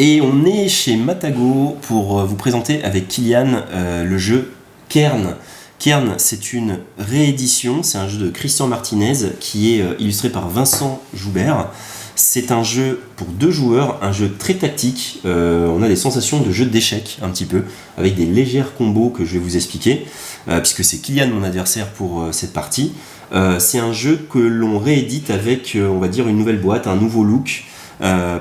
Et on est chez Matago pour vous présenter avec Kylian le jeu Kern. Kern, c'est une réédition, c'est un jeu de Christian Martinez qui est illustré par Vincent Joubert. C'est un jeu pour 2 joueurs, un jeu très tactique. On a des sensations de jeu d'échecs un petit peu, avec des légères combos que je vais vous expliquer, puisque c'est Kylian mon adversaire pour cette partie. C'est un jeu que l'on réédite avec, on va dire, une nouvelle boîte, un nouveau look.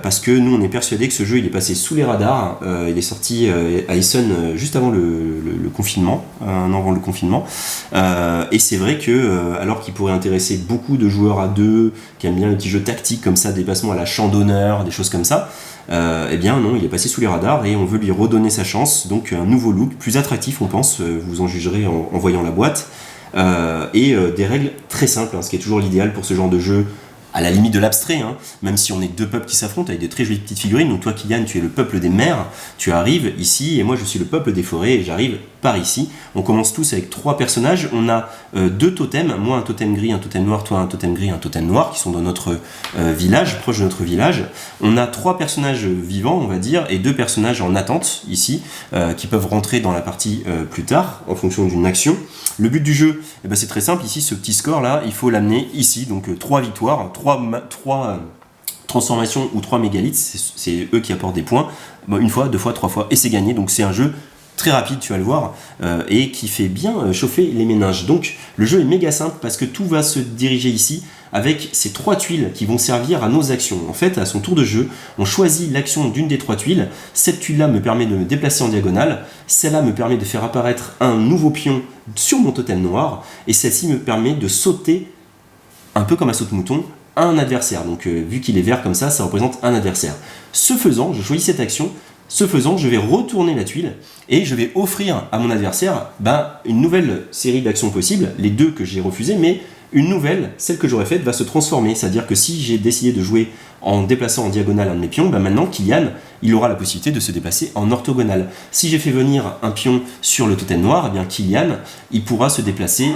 Parce que nous on est persuadé que ce jeu il est passé sous les radars, il est sorti à Essen juste avant le confinement, un an avant le confinement, et c'est vrai que alors qu'il pourrait intéresser beaucoup de joueurs à 2 qui aiment bien les petits jeux tactiques comme ça, des placements à la champ d'honneur, des choses comme ça, eh bien non, il est passé sous les radars et on veut lui redonner sa chance, donc un nouveau look, plus attractif on pense, vous en jugerez en voyant la boîte, et des règles très simples, ce qui est toujours l'idéal pour ce genre de jeu, à la limite de l'abstrait, même si on est 2 peuples qui s'affrontent avec des très jolies petites figurines. Donc toi Kylian, tu es le peuple des mers, tu arrives ici, et moi je suis le peuple des forêts et j'arrive par ici. On commence tous avec 3 personnages, on a 2 totems, moi un totem gris, un totem noir, toi un totem gris, un totem noir, qui sont dans notre village, proche de notre village. On a 3 personnages vivants, on va dire, et 2 personnages en attente ici, qui peuvent rentrer dans la partie plus tard, en fonction d'une action. Le but du jeu, c'est très simple, ici ce petit score là, il faut l'amener ici, donc 3 victoires, 3 transformations ou 3 mégalithes, c'est eux qui apportent des points, 1 fois, 2 fois, 3 fois, et c'est gagné, donc c'est un jeu très rapide, tu vas le voir, et qui fait bien chauffer les méninges. Donc le jeu est méga simple parce que tout va se diriger ici avec ces 3 tuiles qui vont servir à nos actions. En fait, à son tour de jeu, on choisit l'action d'une des 3 tuiles. Cette tuile-là me permet de me déplacer en diagonale, celle-là me permet de faire apparaître un nouveau pion sur mon totem noir, et celle-ci me permet de sauter, un peu comme un saute-mouton, un adversaire. Donc vu qu'il est vert comme ça représente un adversaire. Ce faisant, je choisis cette action. Ce faisant, je vais retourner la tuile et je vais offrir à mon adversaire une nouvelle série d'actions possibles, les 2 que j'ai refusées, mais une nouvelle, celle que j'aurais faite, va se transformer. C'est-à-dire que si j'ai décidé de jouer en déplaçant en diagonale un de mes pions, maintenant Kylian, il aura la possibilité de se déplacer en orthogonale. Si j'ai fait venir un pion sur le totem noir, Kylian, il pourra se déplacer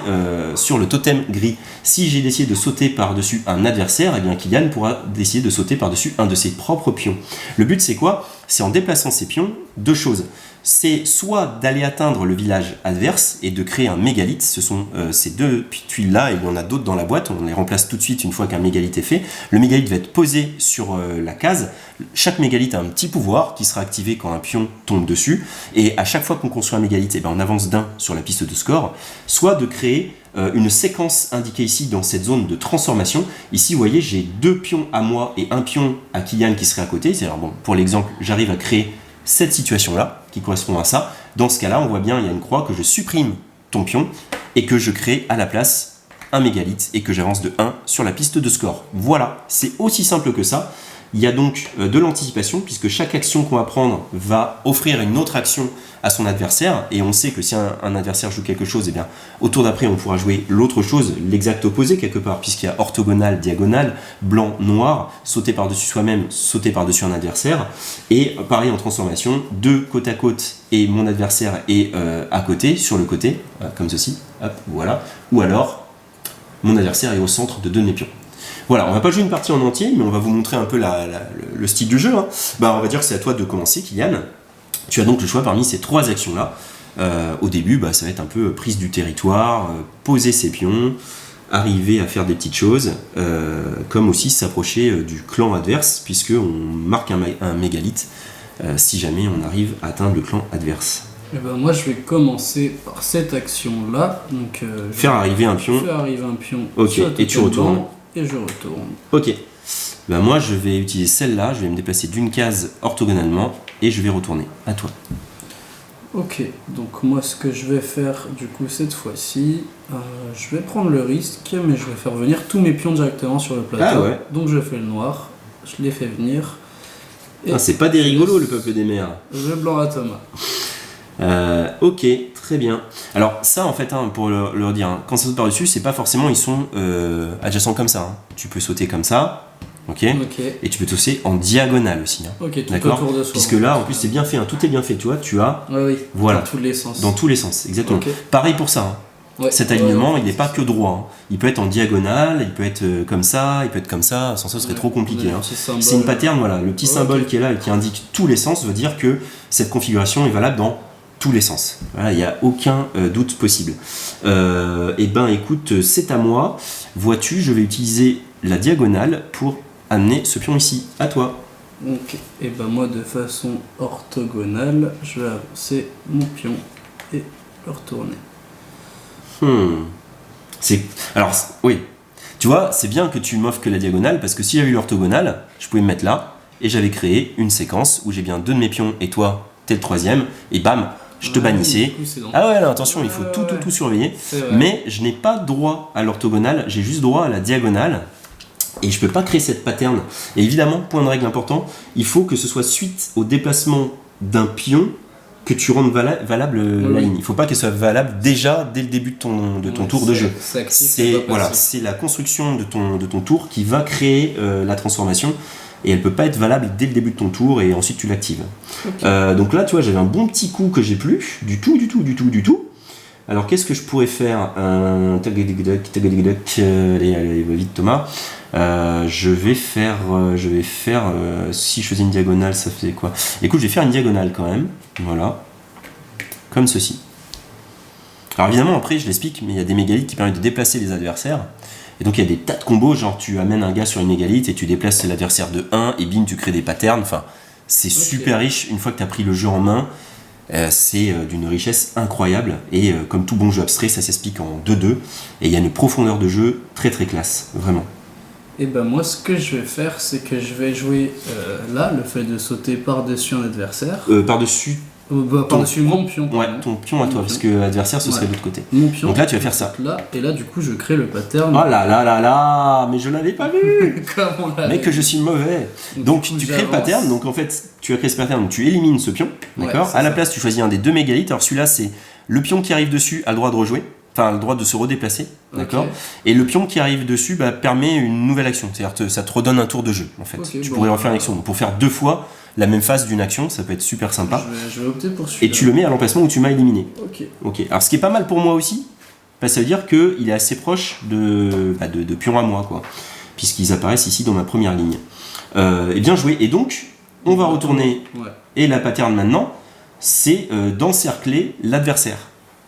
sur le totem gris. Si j'ai décidé de sauter par-dessus un adversaire, Kylian pourra décider de sauter par-dessus un de ses propres pions. Le but c'est quoi ? C'est en déplaçant ces pions, 2 choses. C'est soit d'aller atteindre le village adverse et de créer un mégalithe, ce sont ces 2 tuiles-là, et il y en a d'autres dans la boîte, on les remplace tout de suite une fois qu'un mégalithe est fait. Le mégalithe va être posé sur la case, chaque mégalithe a un petit pouvoir qui sera activé quand un pion tombe dessus, et à chaque fois qu'on construit un mégalithe, on avance d'1 sur la piste de score, soit de créer une séquence indiquée ici dans cette zone de transformation. Ici vous voyez j'ai 2 pions à moi et 1 pion à Kylian qui serait à côté, c'est-à-dire pour l'exemple j'arrive à créer cette situation-là, qui correspond à ça. Dans ce cas-là, on voit bien, il y a une croix, que je supprime ton pion et que je crée à la place un mégalithe et que j'avance de 1 sur la piste de score. Voilà, c'est aussi simple que ça. Il y a donc de l'anticipation, puisque chaque action qu'on va prendre va offrir une autre action à son adversaire, et on sait que si un adversaire joue quelque chose, au tour d'après on pourra jouer l'autre chose, l'exact opposé quelque part, puisqu'il y a orthogonale, diagonale, blanc, noir, sauter par-dessus soi-même, sauter par-dessus un adversaire, et pareil en transformation, 2 côte à côte, et mon adversaire est à côté, sur le côté, comme ceci, hop, voilà, ou alors mon adversaire est au centre de 2 de mes pions. Voilà, on va pas jouer une partie en entier, mais on va vous montrer un peu le style du jeu. On va dire que c'est à toi de commencer, Kylian. Tu as donc le choix parmi ces 3 actions-là. Au début, ça va être un peu prise du territoire, poser ses pions, arriver à faire des petites choses, comme aussi s'approcher du clan adverse, puisqu'on marque un mégalithe si jamais on arrive à atteindre le clan adverse. Moi je vais commencer par cette action-là. Donc, faire arriver un pion. Ok, et tu retournes. Et je retourne. Ok. Moi je vais utiliser celle-là, je vais me déplacer d'une case orthogonalement et je vais retourner. À toi. Ok, donc moi ce que je vais faire du coup cette fois-ci, je vais prendre le risque, mais je vais faire venir tous mes pions directement sur le plateau. Ah ouais. Donc je fais le noir, je les fais venir. Et c'est pas des rigolos le peuple des mers. Le blanc à Thomas. Ok, très bien. Alors ça en fait, pour leur dire, quand ça saute par-dessus, c'est pas forcément ils sont adjacents comme ça. Tu peux sauter comme ça, ok. Et tu peux sauter en diagonale aussi. Ok, tout d'accord, autour de soi. Puisque là, en plus, c'est bien fait, tout est bien fait, tu vois, tu as... Oui, voilà, dans tous les sens. Dans tous les sens, exactement. Okay. Pareil pour ça. Ouais, Cet alignement, il n'est pas que droit. Hein. Il peut être en diagonale, il peut être comme ça, il peut être comme ça. Sans ça, ce serait trop compliqué. Hein. C'est une pattern, voilà. Le petit symbole qui est là et qui indique tous les sens veut dire que cette configuration est valable dans tous les sens. Voilà, il n'y a aucun doute possible. Et ben écoute, c'est à moi. Vois-tu, je vais utiliser la diagonale pour amener ce pion ici. À toi. Ok, et ben moi de façon orthogonale, je vais avancer mon pion et le retourner. Alors, oui. Tu vois, c'est bien que tu m'offres que la diagonale, parce que si j'avais eu l'orthogonale, je pouvais me mettre là, et j'avais créé une séquence où j'ai bien 2 de mes pions, et toi, t'es le 3e, et bam, je te bannissais. Ah ouais, là, attention, il faut tout surveiller. Mais je n'ai pas droit à l'orthogonale, j'ai juste droit à la diagonale. Et je peux pas créer cette pattern. Et évidemment, point de règle important, il faut que ce soit suite au déplacement d'un pion que tu rendes valable la ligne. Il faut pas qu'elle soit valable déjà dès le début de ton tour de jeu. C'est la construction de ton tour qui va créer la transformation. Et elle peut pas être valable dès le début de ton tour et ensuite tu l'actives. Okay. Donc là, tu vois, j'avais un bon petit coup que j'ai plus. Du tout. Alors qu'est-ce que je pourrais faire? Allez, va vite Thomas. Je vais faire si je faisais une diagonale, ça faisait quoi? Écoute, je vais faire une diagonale quand même. Voilà. Comme ceci. Alors évidemment, après, je l'explique, mais il y a des mégalithes qui permettent de déplacer les adversaires. Et donc il y a des tas de combos, genre tu amènes un gars sur une mégalith et tu déplaces l'adversaire de 1 et bim, tu crées des patterns. Enfin, c'est super riche une fois que tu as pris le jeu en main. C'est d'une richesse incroyable et comme tout bon jeu abstrait, ça s'explique en 2-2 et il y a une profondeur de jeu très très classe, vraiment. Et ben moi ce que je vais faire, c'est que je vais jouer là, le fait de sauter par-dessus un adversaire. Par-dessus par-dessus mon pion. Ouais, ton pion à toi, parce que l'adversaire ce serait de l'autre côté. Mon pion. Donc là tu vas faire ça. Là, et là du coup je crée le pattern. Oh là, mais je l'avais pas vu. Comment mais que je suis mauvais. Donc tu crées le pattern, donc en fait tu as créé ce pattern, donc tu élimines ce pion, d'accord. À la place tu choisis un des 2 mégalithes, alors celui-là c'est le pion qui arrive dessus a le droit de rejouer. Enfin, le droit de se redéplacer, d'accord. Et le pion qui arrive dessus permet une nouvelle action, c'est-à-dire que ça te redonne un tour de jeu, en fait. Tu pourrais refaire une action. Donc, pour faire 2 fois la même phase d'une action, ça peut être super sympa. Je vais opter pour celui-là. Et tu le mets à l'emplacement où tu m'as éliminé. Ok. Alors, ce qui est pas mal pour moi aussi, ça veut dire qu'il est assez proche de pion à moi, quoi, puisqu'ils apparaissent ici dans ma première ligne. Et bien joué. Et donc, on va retourner. Et la pattern maintenant, c'est d'encercler l'adversaire.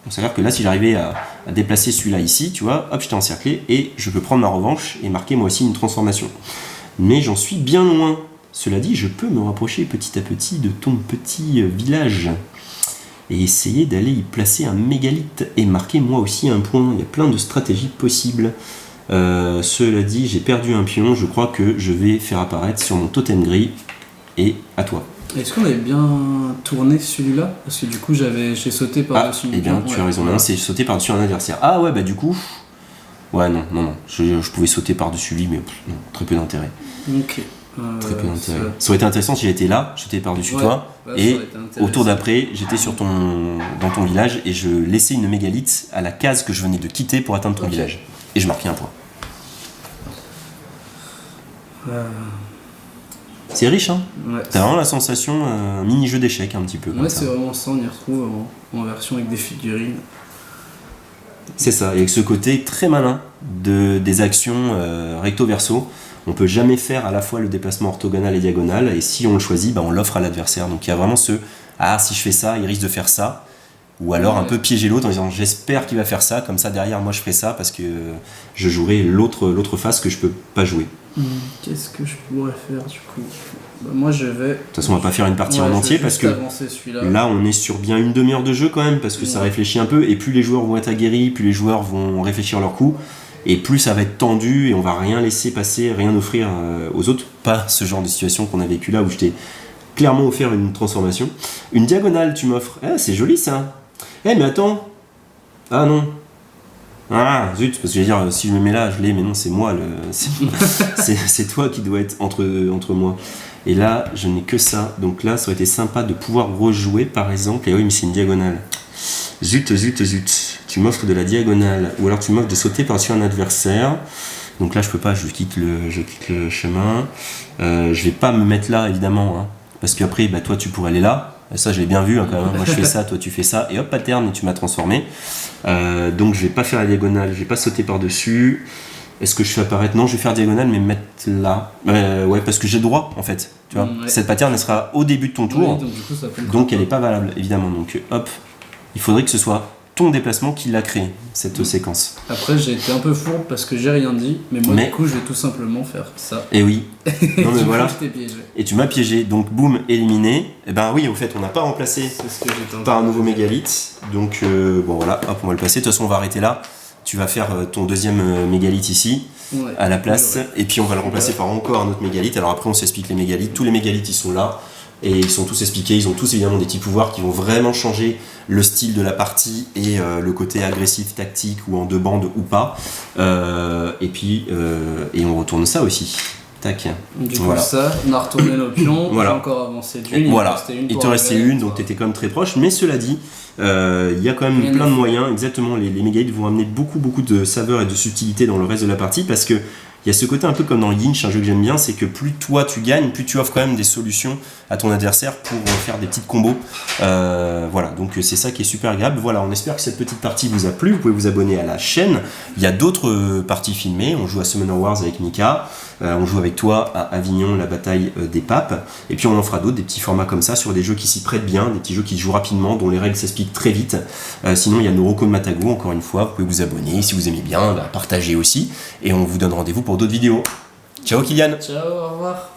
Donc ça veut dire que là, si j'arrivais à déplacer celui-là ici, tu vois, hop, j'étais encerclé et je peux prendre ma revanche et marquer moi aussi une transformation. Mais j'en suis bien loin. Cela dit, je peux me rapprocher petit à petit de ton petit village et essayer d'aller y placer un mégalithe et marquer moi aussi un point. Il y a plein de stratégies possibles. Cela dit, j'ai perdu un pion. Je crois que je vais faire apparaître sur mon totem gris. Et à toi. Est-ce qu'on avait bien tourné celui-là? Parce que du coup j'ai sauté par-dessus. Eh bien tu as raison, non, c'est sauter par-dessus un adversaire. Ah ouais, bah du coup... Ouais, non. Je pouvais sauter par-dessus lui, mais non, très peu d'intérêt. Ok. Très peu d'intérêt. Ça aurait été intéressant si j'étais là, j'étais par-dessus toi, et au tour d'après, j'étais dans ton village, et je laissais une mégalithe à la case que je venais de quitter pour atteindre ton village. Et je marquais un point. C'est riche, hein. T'as vraiment la sensation, un mini-jeu d'échecs un petit peu. Ouais, c'est vraiment ça, on y retrouve en version avec des figurines. C'est ça, et avec ce côté très malin des actions recto-verso. On peut jamais faire à la fois le déplacement orthogonal et diagonal, et si on le choisit, on l'offre à l'adversaire. Donc il y a vraiment si je fais ça, il risque de faire ça. Ou alors un peu piéger l'autre en disant j'espère qu'il va faire ça, comme ça derrière moi je ferai ça parce que je jouerai l'autre face que je peux pas jouer. Qu'est-ce que je pourrais faire du coup? Moi je vais... De toute façon on va pas faire une partie en entier parce que là on est sur bien une demi-heure de jeu quand même parce que ça réfléchit un peu et plus les joueurs vont être aguerris, plus les joueurs vont réfléchir leur coup et plus ça va être tendu et on va rien laisser passer, rien offrir aux autres. Pas ce genre de situation qu'on a vécu là où je t'ai clairement offert une transformation. Une diagonale tu m'offres, c'est joli ça. Mais attends. Ah non. Ah zut, parce que je vais dire, si je me mets là, je l'ai, mais non, c'est moi, c'est toi qui dois être entre moi. Et là, je n'ai que ça. Donc là, ça aurait été sympa de pouvoir rejouer, par exemple. Et oui, mais c'est une diagonale. Zut. Tu m'offres de la diagonale. Ou alors tu m'offres de sauter par-dessus un adversaire. Donc là, je peux pas, je quitte le chemin. Je vais pas me mettre là, évidemment. Hein, parce qu'après, toi, tu pourrais aller là. Et ça je l'ai bien vu hein, quand même. Moi je fais ça, toi tu fais ça, et hop pattern et tu m'as transformé. Donc je vais pas faire la diagonale, je vais pas sauter par dessus. Est-ce que je fais apparaître? Non, je vais faire diagonale mais mettre là. Ouais, parce que j'ai le droit en fait. Tu vois, cette pattern elle sera au début de ton tour. Oui, donc, du coup, ça donc elle est pas valable évidemment. Donc hop, il faudrait que ce soit ton déplacement qui l'a créé, cette séquence. Après, j'ai été un peu fourbe parce que j'ai rien dit, mais moi, du coup, je vais tout simplement faire ça. Et oui. Non, mais voilà. Je t'ai piégé. Et tu m'as piégé, donc boum, éliminé. Et ben oui, au fait, on n'a pas remplacé par un nouveau mégalithe. Donc bon, voilà, hop, on va le passer. De toute façon, on va arrêter là. Tu vas faire ton deuxième mégalithe ici, à la place. Et puis, on va le remplacer par encore un autre mégalithe. Alors après, on s'explique les mégalithes. Tous les mégalithes, ils sont là. Et ils sont tous expliqués, ils ont tous évidemment des petits pouvoirs qui vont vraiment changer le style de la partie et le côté agressif, tactique ou en deux bandes ou pas. Et puis, et on retourne ça aussi. Tac. Du coup, ça, on a retourné nos pions, voilà. J'ai encore avancé d'une, il te restait une, donc tu étais quand même très proche. Mais cela dit, il y a quand même plein de moyens. Exactement, les mégalithes vont amener beaucoup de saveur et de subtilité dans le reste de la partie parce que il y a ce côté un peu comme dans Yinch, un jeu que j'aime bien, c'est que plus toi tu gagnes, plus tu offres quand même des solutions à ton adversaire pour faire des petites combos. Voilà, donc c'est ça qui est super agréable. Voilà, on espère que cette petite partie vous a plu. Vous pouvez vous abonner à la chaîne. Il y a d'autres parties filmées. On joue à Summoner Wars avec Mika. On joue avec toi à Avignon, la bataille des papes. Et puis on en fera d'autres, des petits formats comme ça sur des jeux qui s'y prêtent bien, des petits jeux qui se jouent rapidement, dont les règles s'expliquent très vite. Sinon, il y a Noroko de Matago, encore une fois. Vous pouvez vous abonner. Si vous aimez bien, partagez aussi. Et on vous donne rendez-vous pour d'autres vidéos. Ciao Kylian. Ciao, au revoir.